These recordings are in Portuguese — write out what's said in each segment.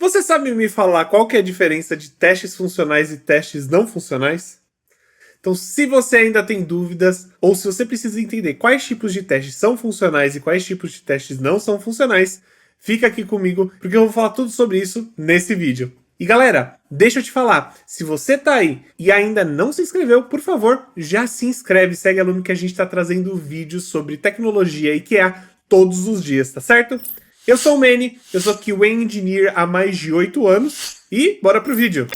Você sabe me falar qual que é a diferença de testes funcionais e testes não funcionais? Então, se você ainda tem dúvidas, ou se você precisa entender quais tipos de testes são funcionais e quais tipos de testes não são funcionais, fica aqui comigo, porque eu vou falar tudo sobre isso nesse vídeo. E galera, deixa eu te falar, se você tá aí e ainda não se inscreveu, por favor, já se inscreve, segue aluno que a gente tá trazendo vídeos sobre tecnologia e QA todos os dias, tá certo? Eu sou o Manny, eu sou QA Engineer há mais de 8 anos e bora pro vídeo!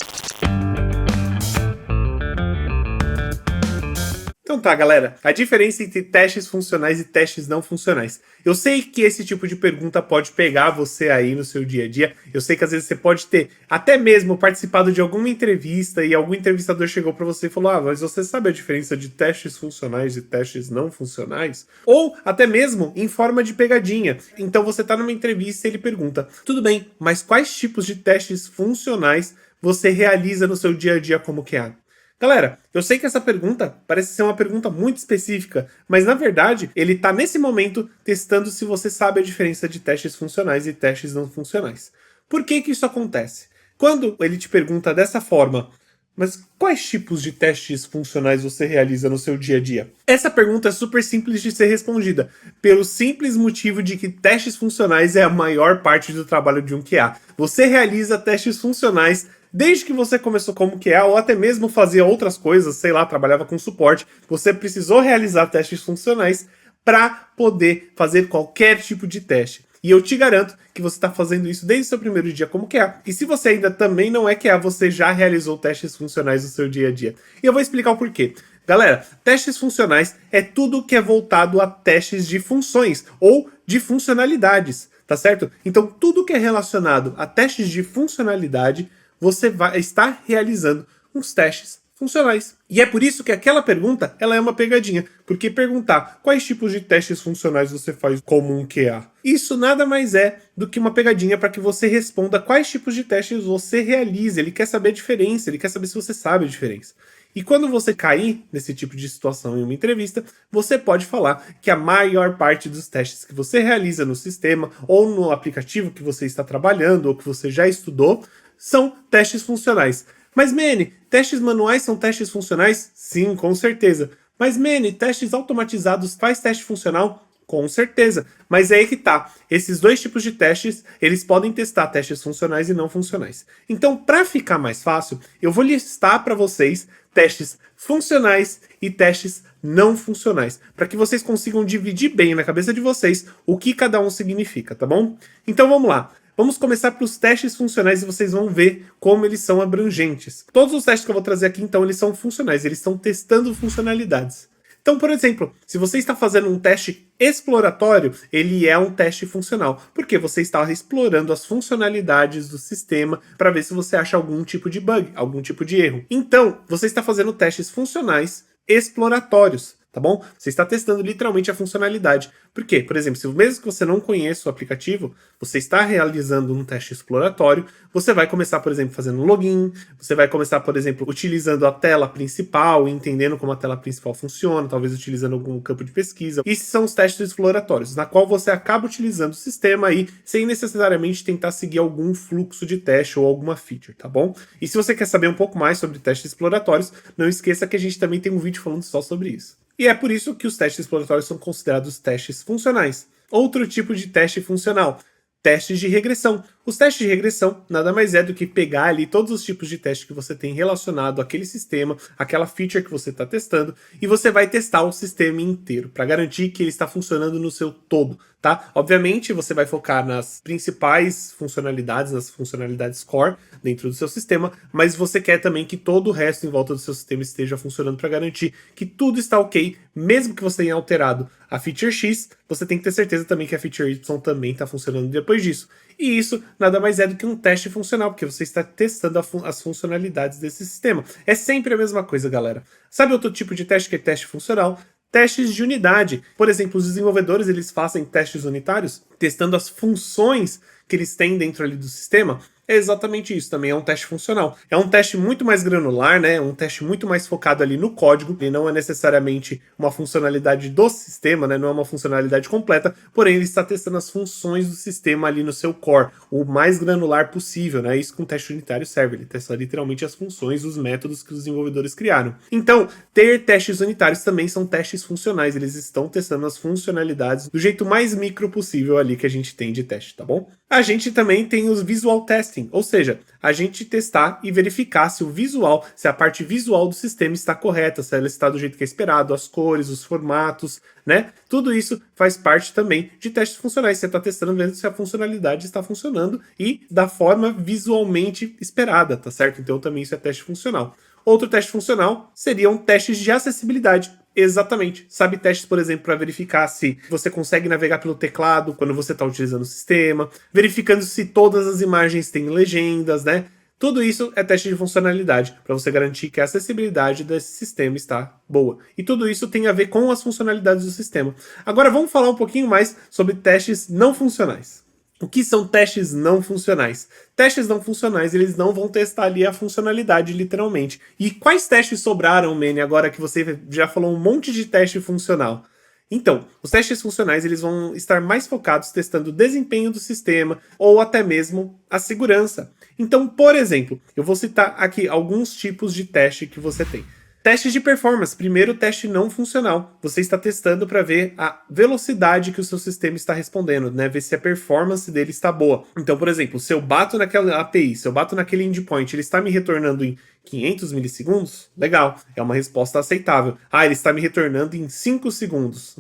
Então tá, galera, a diferença entre testes funcionais e testes não funcionais. Eu sei que esse tipo de pergunta pode pegar você aí no seu dia a dia, eu sei que às vezes você pode ter até mesmo participado de alguma entrevista e algum entrevistador chegou pra você e falou: mas você sabe a diferença de testes funcionais e testes não funcionais? Ou até mesmo em forma de pegadinha. Então você tá numa entrevista e ele pergunta: tudo bem, mas quais tipos de testes funcionais você realiza no seu dia a dia como QA? Galera, eu sei que essa pergunta parece ser uma pergunta muito específica, mas na verdade ele está nesse momento testando se você sabe a diferença de testes funcionais e testes não funcionais. Por que que isso acontece? Quando ele te pergunta dessa forma, mas quais tipos de testes funcionais você realiza no seu dia a dia? Essa pergunta é super simples de ser respondida, pelo simples motivo de que testes funcionais é a maior parte do trabalho de um QA. Você realiza testes funcionais desde que você começou como QA ou até mesmo fazia outras coisas, sei lá, trabalhava com suporte, você precisou realizar testes funcionais para poder fazer qualquer tipo de teste. E eu te garanto que você está fazendo isso desde o seu primeiro dia como QA. E se você ainda também não é QA, você já realizou testes funcionais no seu dia a dia. E eu vou explicar o porquê. Galera, testes funcionais é tudo que é voltado a testes de funções ou de funcionalidades, tá certo? Então tudo que é relacionado a testes de funcionalidade, você vai estar realizando uns testes funcionais. E é por isso que aquela pergunta, ela é uma pegadinha, porque perguntar quais tipos de testes funcionais você faz como um QA, isso nada mais é do que uma pegadinha para que você responda quais tipos de testes você realiza. Ele quer saber a diferença, ele quer saber se você sabe a diferença. E quando você cair nesse tipo de situação em uma entrevista, você pode falar que a maior parte dos testes que você realiza no sistema ou no aplicativo que você está trabalhando ou que você já estudou são testes funcionais. Mas Manny, testes manuais são testes funcionais? Sim, com certeza. Mas Manny, testes automatizados faz teste funcional? Com certeza. Mas é aí que tá. Esses dois tipos de testes, eles podem testar testes funcionais e não funcionais. Então, para ficar mais fácil, eu vou listar para vocês testes funcionais e testes não funcionais, para que vocês consigam dividir bem na cabeça de vocês o que cada um significa, tá bom? Então vamos lá. Vamos começar pelos testes funcionais e vocês vão ver como eles são abrangentes. Todos os testes que eu vou trazer aqui, então, eles são funcionais, eles estão testando funcionalidades. Então, por exemplo, se você está fazendo um teste exploratório, ele é um teste funcional, porque você está explorando as funcionalidades do sistema para ver se você acha algum tipo de bug, algum tipo de erro. Então, você está fazendo testes funcionais exploratórios. Tá bom? Você está testando literalmente a funcionalidade. Por quê? Por exemplo, se mesmo que você não conheça o aplicativo, você está realizando um teste exploratório, você vai começar, por exemplo, fazendo um login, você vai começar, por exemplo, utilizando a tela principal, entendendo como a tela principal funciona, talvez utilizando algum campo de pesquisa. Esses são os testes exploratórios, na qual você acaba utilizando o sistema aí, sem necessariamente tentar seguir algum fluxo de teste ou alguma feature, tá bom? E se você quer saber um pouco mais sobre testes exploratórios, não esqueça que a gente também tem um vídeo falando só sobre isso. E é por isso que os testes exploratórios são considerados testes funcionais. Outro tipo de teste funcional, testes de regressão. Os testes de regressão nada mais é do que pegar ali todos os tipos de teste que você tem relacionado àquele sistema, aquela feature que você está testando, e você vai testar o sistema inteiro, para garantir que ele está funcionando no seu todo, tá? Obviamente, você vai focar nas principais funcionalidades, nas funcionalidades core dentro do seu sistema, mas você quer também que todo o resto em volta do seu sistema esteja funcionando para garantir que tudo está ok, mesmo que você tenha alterado a feature X, você tem que ter certeza também que a feature Y também está funcionando depois disso. E isso nada mais é do que um teste funcional, porque você está testando as funcionalidades desse sistema. É sempre a mesma coisa, galera. Sabe outro tipo de teste que é teste funcional? Testes de unidade. Por exemplo, os desenvolvedores eles fazem testes unitários, testando as funções que eles têm dentro ali do sistema, é exatamente isso, também é um teste funcional. É um teste muito mais granular, né? Um teste muito mais focado ali no código, e não é necessariamente uma funcionalidade do sistema, né? Não é uma funcionalidade completa, porém ele está testando as funções do sistema ali no seu core, o mais granular possível, né? Isso que um teste unitário serve, ele testa literalmente as funções, os métodos que os desenvolvedores criaram. Então, ter testes unitários também são testes funcionais, eles estão testando as funcionalidades do jeito mais micro possível ali que a gente tem de teste, tá bom? A gente também tem os visual testing, ou seja, a gente testar e verificar se o visual, se a parte visual do sistema está correta, se ela está do jeito que é esperado, as cores, os formatos, né? Tudo isso faz parte também de testes funcionais. Você está testando vendo se a funcionalidade está funcionando e da forma visualmente esperada, tá certo? Então também isso é teste funcional. Outro teste funcional seriam testes de acessibilidade. Exatamente. Sabe testes, por exemplo, para verificar se você consegue navegar pelo teclado quando você está utilizando o sistema, verificando se todas as imagens têm legendas, né? Tudo isso é teste de funcionalidade, para você garantir que a acessibilidade desse sistema está boa. E tudo isso tem a ver com as funcionalidades do sistema. Agora vamos falar um pouquinho mais sobre testes não funcionais. O que são testes não funcionais? Testes não funcionais, eles não vão testar ali a funcionalidade, literalmente. E quais testes sobraram, Manny, agora que você já falou um monte de teste funcional? Então, os testes funcionais eles vão estar mais focados testando o desempenho do sistema ou até mesmo a segurança. Então, por exemplo, eu vou citar aqui alguns tipos de teste que você tem. Testes de performance. Primeiro, teste não funcional. Você está testando para ver a velocidade que o seu sistema está respondendo, né? Ver se a performance dele está boa. Então, por exemplo, se eu bato naquela API, se eu bato naquele endpoint, ele está me retornando em 500 milissegundos? Legal, é uma resposta aceitável. Ah, ele está me retornando em 5 segundos.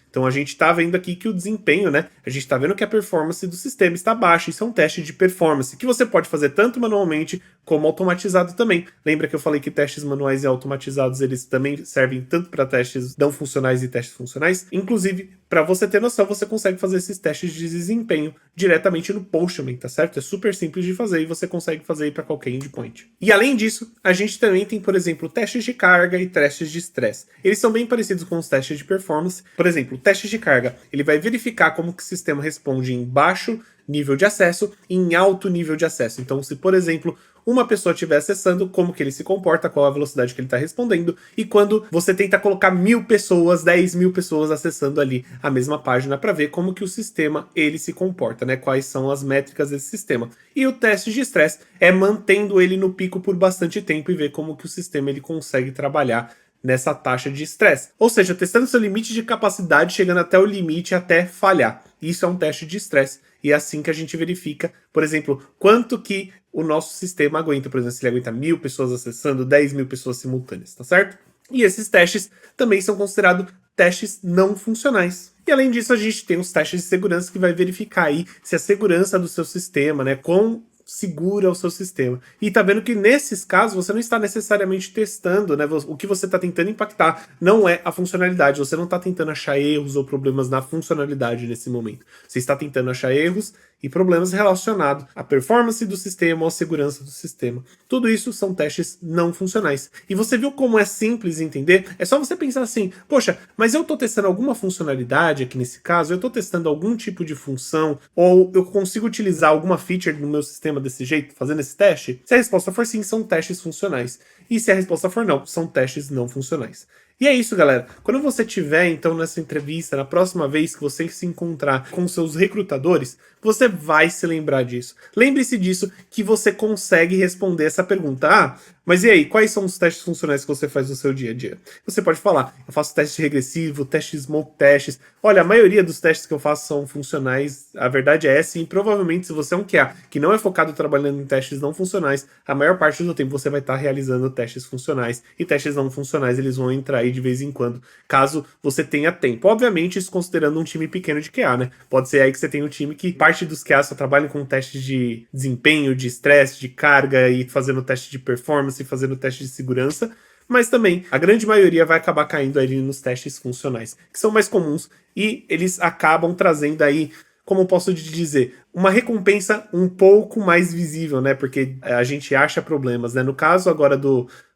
Então a gente está vendo aqui que o desempenho, né? A gente está vendo que a performance do sistema está baixa. Isso é um teste de performance que você pode fazer tanto manualmente como automatizado também. Lembra que eu falei que testes manuais e automatizados eles também servem tanto para testes não funcionais e testes funcionais? Inclusive, para você ter noção, você consegue fazer esses testes de desempenho diretamente no Postman, tá certo? É super simples de fazer e você consegue fazer aí para qualquer endpoint. E além disso, a gente também tem, por exemplo, testes de carga e testes de estresse. Eles são bem parecidos com os testes de performance. Por exemplo, o teste de carga, ele vai verificar como que o sistema responde em baixo nível de acesso e em alto nível de acesso. Então, se, por exemplo, uma pessoa estiver acessando, como que ele se comporta, qual a velocidade que ele está respondendo, e quando você tenta colocar 1.000 pessoas, 10.000 pessoas acessando ali a mesma página para ver como que o sistema ele se comporta, né? Quais são as métricas desse sistema. E o teste de estresse é mantendo ele no pico por bastante tempo e ver como que o sistema ele consegue trabalhar nessa taxa de estresse. Ou seja, testando seu limite de capacidade, chegando até o limite até falhar. Isso é um teste de estresse. E é assim que a gente verifica, por exemplo, quanto que o nosso sistema aguenta. Por exemplo, se ele aguenta 1.000 pessoas acessando, 10.000 pessoas simultâneas, tá certo? E esses testes também são considerados testes não funcionais. E além disso, a gente tem os testes de segurança que vai verificar aí se a segurança do seu sistema, né, quão segura o seu sistema. E tá vendo que nesses casos você não está necessariamente testando, né? O que você está tentando impactar não é a funcionalidade. Você não está tentando achar erros ou problemas na funcionalidade nesse momento. Você está tentando achar erros e problemas relacionados à performance do sistema ou à segurança do sistema. Tudo isso são testes não funcionais. E você viu como é simples entender? É só você pensar assim, poxa, mas eu estou testando alguma funcionalidade aqui nesse caso, eu estou testando algum tipo de função, ou eu consigo utilizar alguma feature no meu sistema desse jeito, fazendo esse teste? Se a resposta for sim, são testes funcionais. E se a resposta for não, são testes não funcionais. E é isso, galera. Quando você tiver, então, nessa entrevista, na próxima vez que você se encontrar com seus recrutadores, você vai se lembrar disso. Lembre-se disso, que você consegue responder essa pergunta. Ah, mas e aí, quais são os testes funcionais que você faz no seu dia a dia? Você pode falar, eu faço teste regressivo, teste smoke testes. Olha, a maioria dos testes que eu faço são funcionais. A verdade é essa, e provavelmente se você é um QA que não é focado trabalhando em testes não funcionais, a maior parte do tempo você vai estar realizando testes funcionais. E testes não funcionais, eles vão entrar aí de vez em quando, caso você tenha tempo. Obviamente, isso considerando um time pequeno de QA, né? Pode ser aí que você tenha um time que parte dos QA só trabalham com testes de desempenho, de estresse, de carga e fazendo teste de performance, fazendo teste de segurança, mas também a grande maioria vai acabar caindo ali nos testes funcionais, que são mais comuns e eles acabam trazendo aí, como posso te dizer, uma recompensa um pouco mais visível, né? Porque a gente acha problemas, né? No caso agora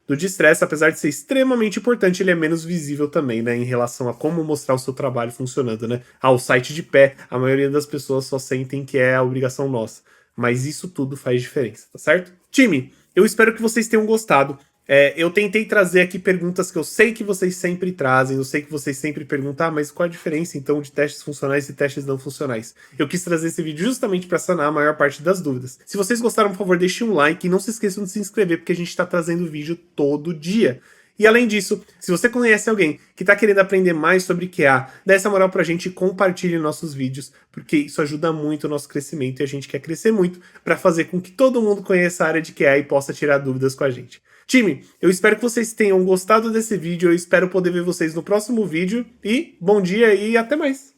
do de-estresse, apesar de ser extremamente importante, ele é menos visível também, né, em relação a como mostrar o seu trabalho funcionando, né? Ah, o site de pé, a maioria das pessoas só sentem que é a obrigação nossa, mas isso tudo faz diferença, tá certo? Time, eu espero que vocês tenham gostado. Eu tentei trazer aqui perguntas que eu sei que vocês sempre trazem, eu sei que vocês sempre perguntam, mas qual a diferença então de testes funcionais e testes não funcionais? Eu quis trazer esse vídeo justamente para sanar a maior parte das dúvidas. Se vocês gostaram, por favor, deixem um like e não se esqueçam de se inscrever, porque a gente está trazendo vídeo todo dia. E além disso, se você conhece alguém que está querendo aprender mais sobre QA, dê essa moral pra gente e compartilhe nossos vídeos, porque isso ajuda muito o nosso crescimento e a gente quer crescer muito para fazer com que todo mundo conheça a área de QA e possa tirar dúvidas com a gente. Time, eu espero que vocês tenham gostado desse vídeo, eu espero poder ver vocês no próximo vídeo e bom dia e até mais!